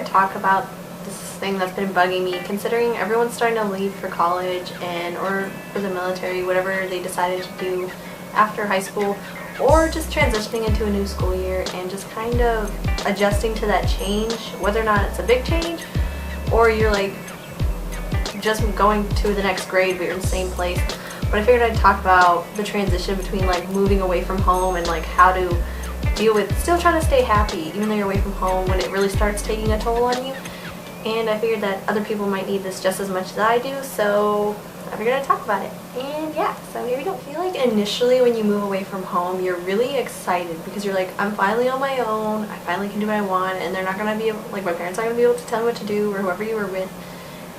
I'd talk about this thing that's been bugging me, considering everyone's starting to leave for college and or for the military, whatever they decided to do after high school, or just transitioning into a new school year and just kind of adjusting to that change, whether or not it's a big change or you're like just going to the next grade but you're in the same place. But I figured I'd talk about the transition between like moving away from home and like how to deal with still trying to stay happy even though you're away from home when it really starts taking a toll on you. And I figured that other people might need this just as much as I do, so I figured I'd talk about it. And yeah, so here we go. I feel like initially when you move away from home, you're really excited because you're like, I'm finally on my own, I finally can do what I want, and they're not going to be able, like my parents aren't going to be able to tell me what to do, or whoever you were with.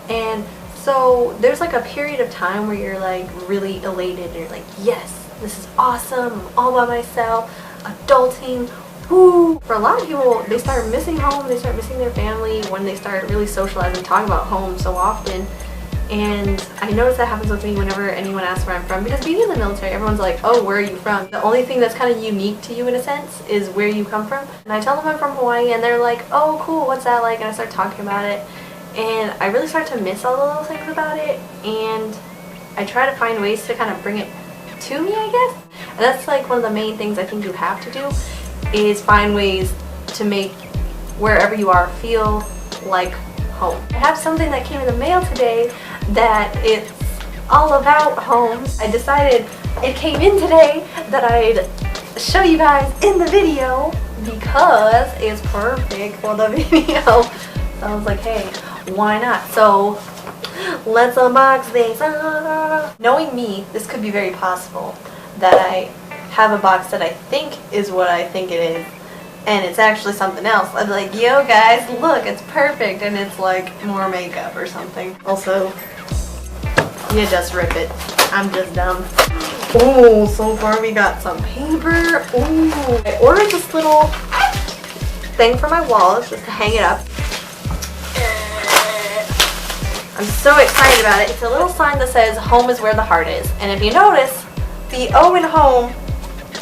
And so there's like a period of time where you're like really elated and you're like, yes, this is awesome, I'm all by myself, adulting, woo! For a lot of people, they start missing home, they start missing their family when they start really socializing, talking about home so often. And I notice that happens with me whenever anyone asks where I'm from, because being in the military, everyone's like, oh, where are you from? The only thing that's kind of unique to you in a sense is where you come from. And I tell them I'm from Hawaii and they're like, oh cool, what's that like? And I start talking about it and I really start to miss all the little things about it, and I try to find ways to kind of bring it to me, I guess. And that's like one of the main things I think you have to do, is find ways to make wherever you are feel like home. I have something that came in the mail today that it's all about home. I decided it came in today that I'd show you guys in the video because it's perfect for the video. So I was like, hey, why not? So let's unbox this. Knowing me, this could be very possible that I have a box that I think is what I think it is, and it's actually something else. I'm like, yo guys, look, it's perfect, and it's like more makeup or something. Also, you just rip it. I'm just dumb. Oh, so far we got some paper. Oh, I ordered this little thing for my wall just to hang it up. I'm so excited about it. It's a little sign that says home is where the heart is. And if you notice, the O in home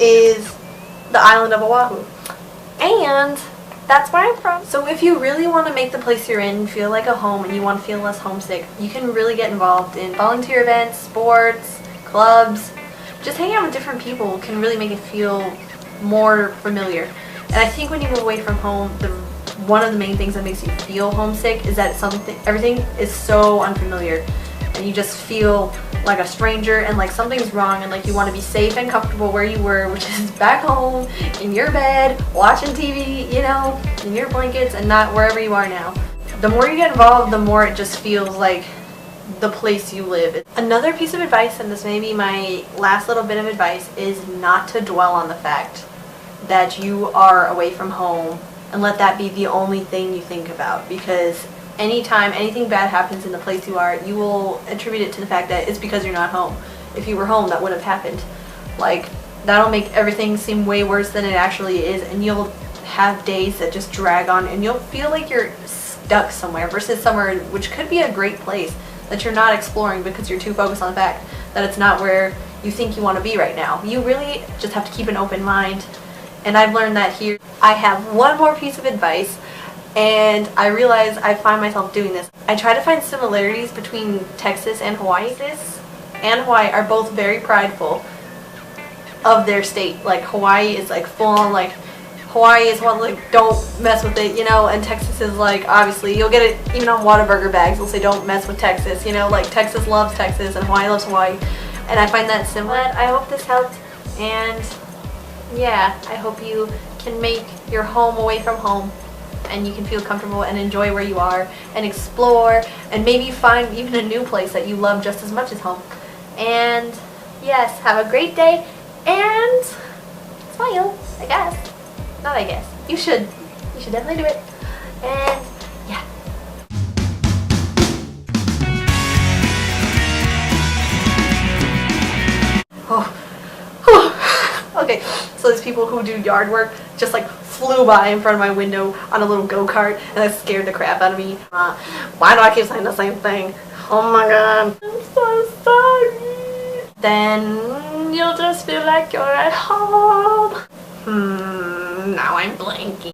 is the island of Oahu. And that's where I'm from. So if you really want to make the place you're in feel like a home and you want to feel less homesick, you can really get involved in volunteer events, sports, clubs. Just hanging out with different people can really make it feel more familiar. And I think when you move away from home, one of the main things that makes you feel homesick is that everything is so unfamiliar and you just feel like a stranger and like something's wrong, and like you want to be safe and comfortable where you were, which is back home in your bed watching TV, you know, in your blankets, and not wherever you are now. The more you get involved, the more it just feels like the place you live. Another piece of advice, and this may be my last little bit of advice, is not to dwell on the fact that you are away from home and let that be the only thing you think about, because anytime anything bad happens in the place you are, you will attribute it to the fact that it's because you're not home. If you were home, that wouldn't have happened. Like, that'll make everything seem way worse than it actually is, and you'll have days that just drag on and you'll feel like you're stuck somewhere versus somewhere which could be a great place that you're not exploring because you're too focused on the fact that it's not where you think you want to be right now. You really just have to keep an open mind, and I've learned that here. I have one more piece of advice, and I realize I find myself doing this. I try to find similarities between Texas and Hawaii. Texas and Hawaii are both very prideful of their state. Like, Hawaii is like full on, like, Hawaii is one like, don't mess with it, you know, and Texas is like, obviously, you'll get it even on Whataburger bags, they'll say don't mess with Texas, you know, like Texas loves Texas and Hawaii loves Hawaii. And I find that similar. I hope this helped, and yeah, I hope you can make your home away from home and you can feel comfortable and enjoy where you are and explore and maybe find even a new place that you love just as much as home. And yes, have a great day and smile, I guess. Not I guess. You should definitely do it. And yeah. Okay, so there's people who do yard work just like flew by in front of my window on a little go-kart, and that scared the crap out of me. Why do I keep saying the same thing? Oh my god. I'm so sorry. Then you'll just feel like you're at home. Now I'm blanking.